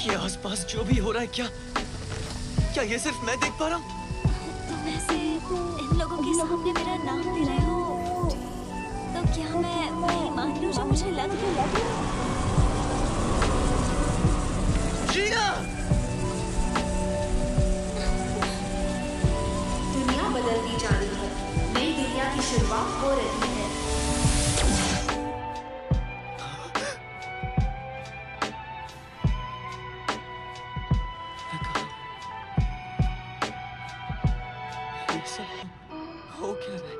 ये आसपास जो भी हो रहा है, क्या ये सिर्फ मैं देख पा रहा हूँ? तुम ऐसे इन लोगों के सामने मेरा नाम ले रहे हो, तो क्या मैं वही मान लूं जो मुझे लग रहा है? जीना! दुनिया बदलती जा रही है, नई दुनिया की शुरुआत हो रही है। हो क्या रहा है?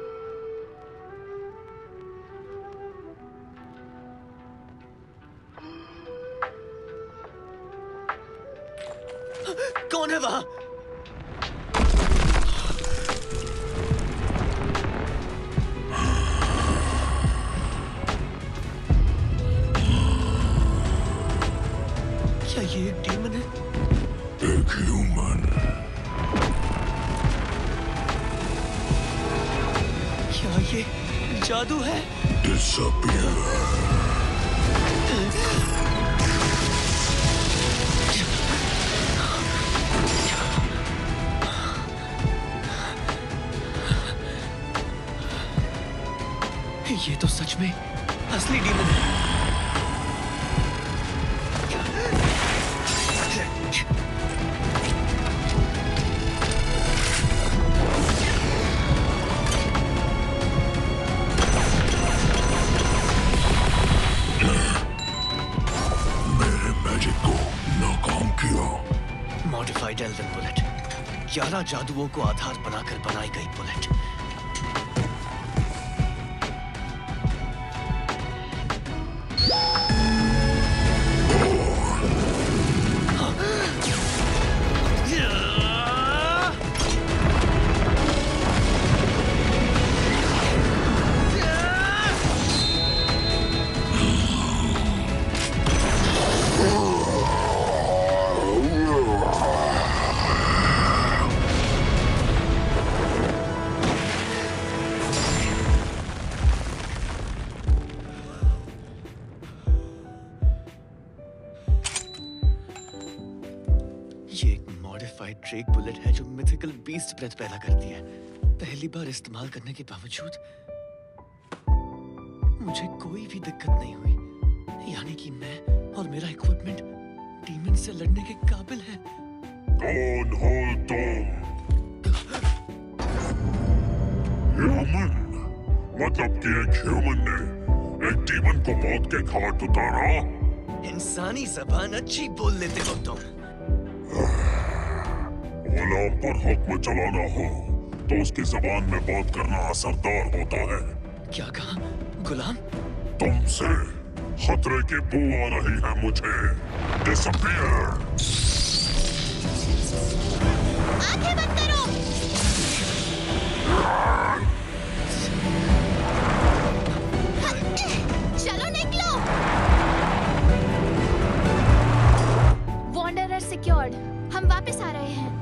कौन है वहां? क्या ये एक डीमन है? एक ह्यूमन। क्या ये जादू है? Disappear. ये तो सच में असली डीमन है। मेरे मैजिक को नाकाम किया। मॉडिफाइड एल्वन बुलेट, 11 जादुओं को आधार बनाकर बनाई गई बुलेट। ये एक मॉडिफाइड ड्रेक बुलेट है जो मिथिकल बीस्ट ब्रेथ पैदा करती है। पहली बार इस्तेमाल करने के बावजूद मुझे कोई भी दिक्कत नहीं हुई। यानी कि मैं और मेरा इक्विपमेंट डीमन से लड़ने के काबिल है। कौन हो तुम? ह्यूमन? मतलब कि एक ह्यूमन ने एक डीमन को मौत के घाट उतारा? इंसानी जबान अच्छी बोल लेते हो तुम। गुलाम पर हुक्म चलाना हो तो उसकी जबान में बात करना असरदार होता है। क्या कहा? गुलाम? तुमसे खतरे की बू आ रही है मुझे। डिसअपीयर। आंखें बंद करो। चलो निकलो। वॉन्डरर सिक्योर्ड, हम वापस आ रहे हैं।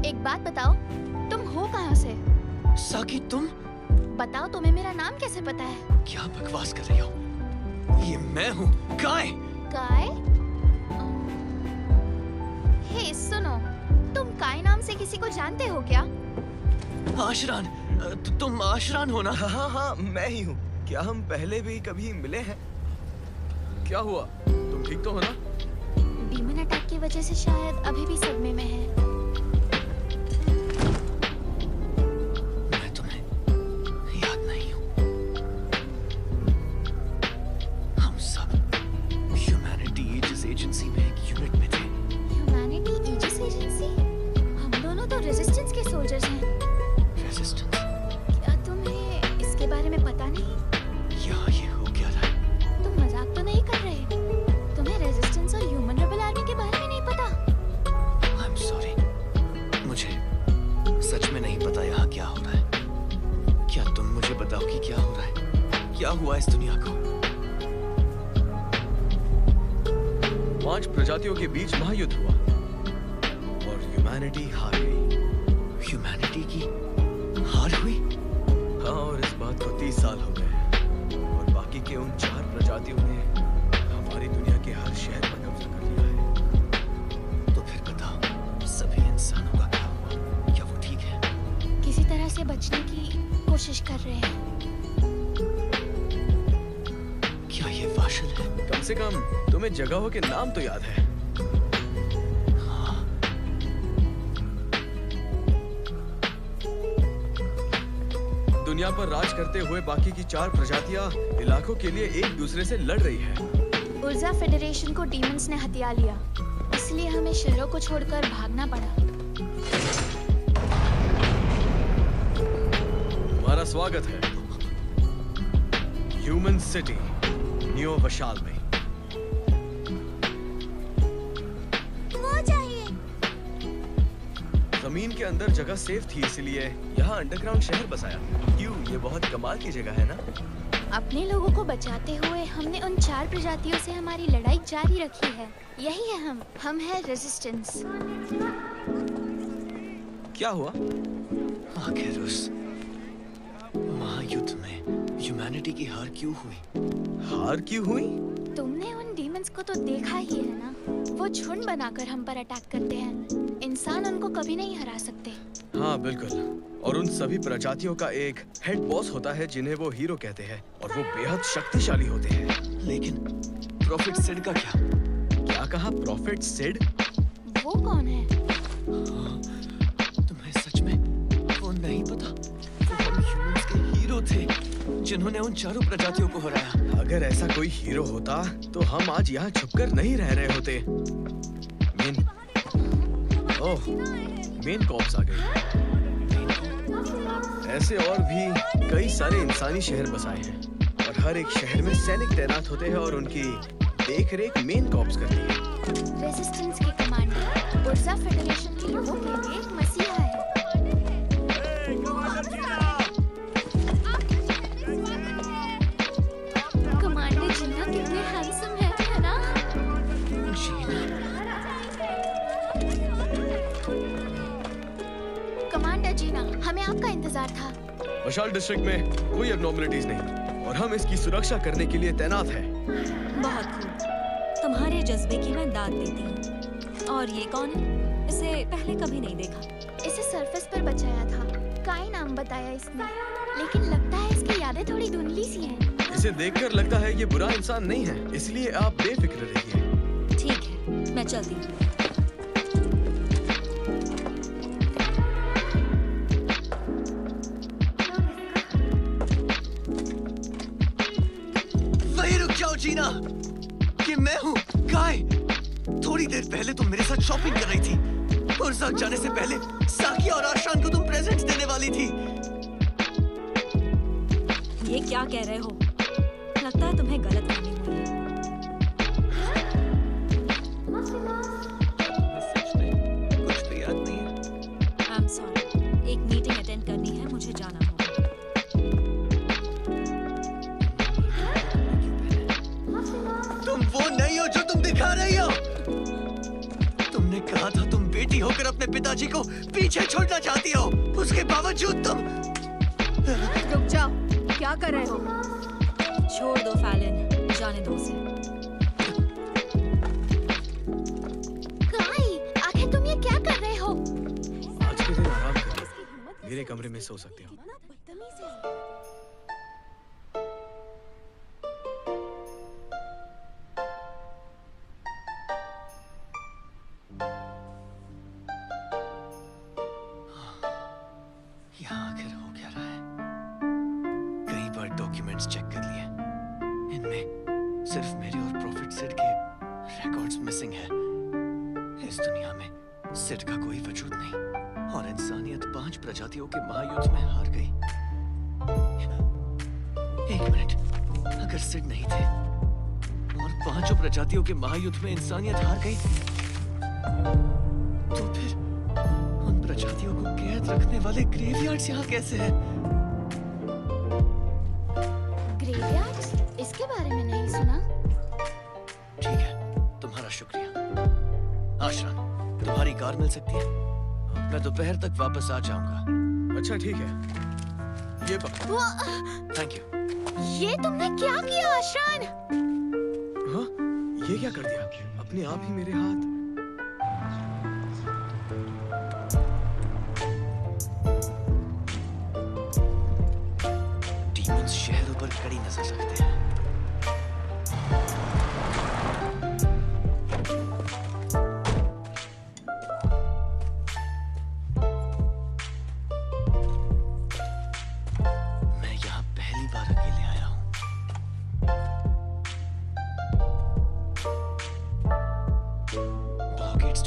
एक बात बताओ, तुम हो कहाँ से? साकी तुम? बताओ, तुम्हें मेरा नाम कैसे पता है? क्या बकवास कर रही हो? ये मैं हूँ, काय। काय? हे सुनो, तुम काय नाम से किसी को जानते हो क्या? आशरान, तुम आशरान हो ना? हाँ, मैं ही हूँ। क्या हम पहले भी कभी मिले हैं? क्या हुआ? तुम ठीक तो हो ना? डीमन अटैक की वजह से शायद अभी भी सदमे में है। मैं तुम्हें याद नहीं हूँ। हम सब ह्यूमैनिटी ईजिस एजेंसी में एक यूनिट में थे। Humanity Aegis agency? हम दोनों तो रेजिस्टेंस के सोल्जर्स हैं। रेजिस्टेंस? क्या तुम्हें इसके बारे में पता नहीं? यहाँ ये हो क्या रहा है? तुम मजाक तो नहीं कर रहे? तुम्हें रेजिस्टेंस और ह्यूमन रेबल आर्मी के बारे में नहीं पता? I'm sorry. मुझे सच में नहीं पता यहाँ क्या हो रहा है। क्या तुम मुझे बताओ कि क्या हो रहा है? क्या हुआ इस दुनिया को? 5 प्रजातियों के बीच महायुद्ध हुआ और ह्यूमैनिटी हार गई। ह्यूमैनिटी की हार हुई? हाँ, और इस बात को 30 साल हो गए और बाकी के उन 4 प्रजातियों ने हमारी दुनिया के हर शहर मुश्किल है। कम से कम तुम्हें जगहों के नाम तो याद है। दुनिया पर राज करते हुए बाकी की 4 प्रजातियां इलाकों के लिए एक दूसरे से लड़ रही है। उर्जा फेडरेशन को डीमंस ने हथिया लिया, इसलिए हमें शहरों को छोड़कर भागना पड़ा। तुम्हारा स्वागत है ह्यूमन सिटी न्यू वशाल में। वो चाहिए। जमीन के अंदर जगह सेफ थी, इसलिए यहाँ अंडरग्राउंड शहर बसाया। क्यों, ये बहुत कमाल की जगह है ना? अपने लोगों को बचाते हुए हमने उन 4 प्रजातियों से हमारी लड़ाई जारी रखी है। यही है हम है रेजिस्टेंस। क्या हुआ? आखिर उस महायुद्ध में ह्यूमैनिटी की हार क्यों हुई? हार क्यों हुई? तुमने उन डीमंस को तो देखा ही है ना, वो झुंड बनाकर हम पर अटैक करते हैं। इंसान उनको कभी नहीं हरा सकते। हाँ बिल्कुल, और उन सभी प्रजातियों का एक हेड बॉस होता है जिन्हें वो हीरो कहते हैं, और वो बेहद शक्तिशाली होते हैं। लेकिन प्रॉफिट सिड का क्या? क्या कहा? प्रॉफिट सिड? वो कौन है? तुम्हें सच में वो नहीं पता? वो हम ह्यूमंस के हीरो थे जिन्होंने उन 4 प्रजातियों को हराया। अगर ऐसा कोई हीरो होता तो हम आज यहाँ छुपकर नहीं रह रहे होते। मेन कॉप्स आ गए। ऐसे और भी कई सारे इंसानी शहर बसाए हैं, और हर एक शहर में सैनिक तैनात होते हैं और उनकी देखरेख मेन कॉप्स करती है। रेजिस्टेंस के कमांडर उर्जा फेडरेशन के लोगों के लिए एक मसीहा है। कमांडर जीना कितने हैंडसम है ना? जीना? कमांडर जीना, हमें आपका इंतजार था। वशाल डिस्ट्रिक्ट में कोई एब्नॉर्मलिटीज नहीं, और हम इसकी सुरक्षा करने के लिए तैनात हैं। बहुत खूब, तुम्हारे जज्बे की मैं दाद देती हूँ। और ये कौन है? इसे पहले कभी नहीं देखा। इसे सरफेस पर बचाया था, काई नाम बताया इसने, लेकिन लगता है इसकी यादें थोड़ी धुंधली सी हैं। इसे देखकर लगता है ये बुरा इंसान नहीं है, इसलिए आप बेफिक्र रहिए। ठीक है, मैं चलती हूँ। वही रुक जाओ जीना, कि मैं हूँ काय। थोड़ी देर पहले तुम मेरे साथ शॉपिंग कर रही थी, और साथ जाने से पहले साकिया और आशान को तुम प्रेजेंट्स देने वाली थी। ये क्या कह रहे हो? लगता है तुम्हें गलत फहमी हुई है। सच में कुछ भी याद नहीं है। आई एम सॉरी, एक मीटिंग अटेंड करनी है, मुझे जाना होगा। तुम वो नहीं हो जो तुम दिखा रही हो। तुमने कहा था तुम बेटी होकर अपने पिताजी को पीछे छोड़ना चाहती हो, उसके बावजूद तुम। रुक जाओ, क्या कर रहे हो? छोड़ दो फैलन, जाने दो उसे। काई, आखिर तुम ये क्या कर रहे हो? आज के दिन आराम करिए, मेरे कमरे में सो सकते हो। यहाँ आखिर हो क्या रहा है? कई बार डॉक्यूमेंट्स चेक कर लिए, इनमें सिर्फ मेरे और प्रॉफिट सिड के रिकॉर्ड्स मिसिंग है। इस दुनिया में सिड का कोई वजूद नहीं, और इंसानियत 5 प्रजातियों के महायुद्ध में हार गई। एक मिनट, अगर सिड नहीं थे और 5 प्रजातियों के महायुद्ध में इंसानियत हार गई, तो फिर उन प्रजातियों को कैद रखने वाले ग्रेवयार्ड्स यहाँ कैसे हैं? ग्रेवयार्ड्स? इसके बारे में नहीं सुना। ठीक है, तुम्हारा शुक्रिया। आशरान, तुम्हारी कार मिल सकती है? मैं दोपहर तक वापस आ जाऊंगा। अच्छा ठीक है, ये पकड़ो। Thank you. ये तुमने क्या किया आशान? हाँ, ये क्या कर दिया? अपने आप ही मेरे हाथ। डीमंस शहरों पर कड़ी नजर रखते हैं।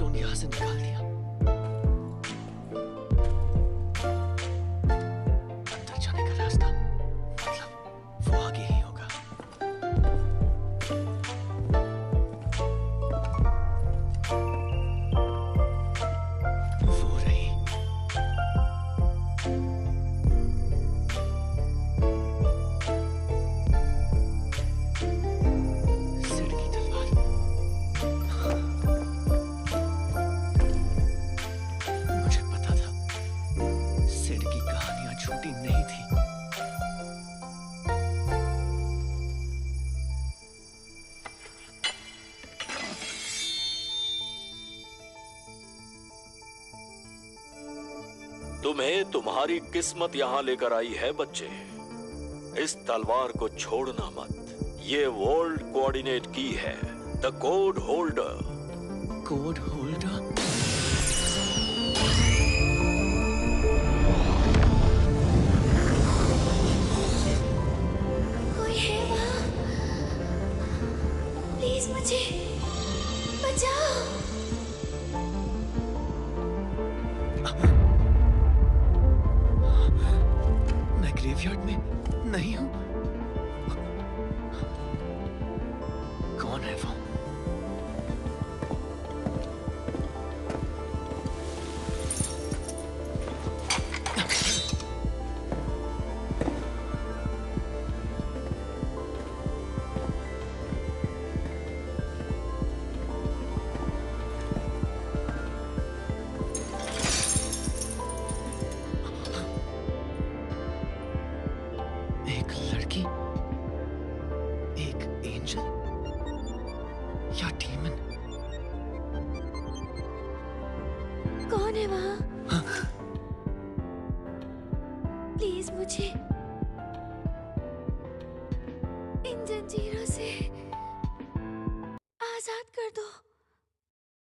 स्टोन यहाँ से निकाल दिया। अंदर जाने का रास्ता, मतलब वो आगे ही होगा। वो रही। सिड की तलवार। मुझे पता था सिड की कहानियां झूठी नहीं थी। तुम्हें तुम्हारी किस्मत यहाँ लेकर आई है बच्चे। इस तलवार को छोड़ना मत। ये वर्ल्ड कोऑर्डिनेट की है, the code holder. Code holder? कोई है वहाँ? प्लीज मुझे बचाओ। मैं ग्रेवयार्ड में नहीं हूँ। कौन है वो? एक लड़की, एक एंजल या डीमन? कौन है वहाँ? प्लीज मुझे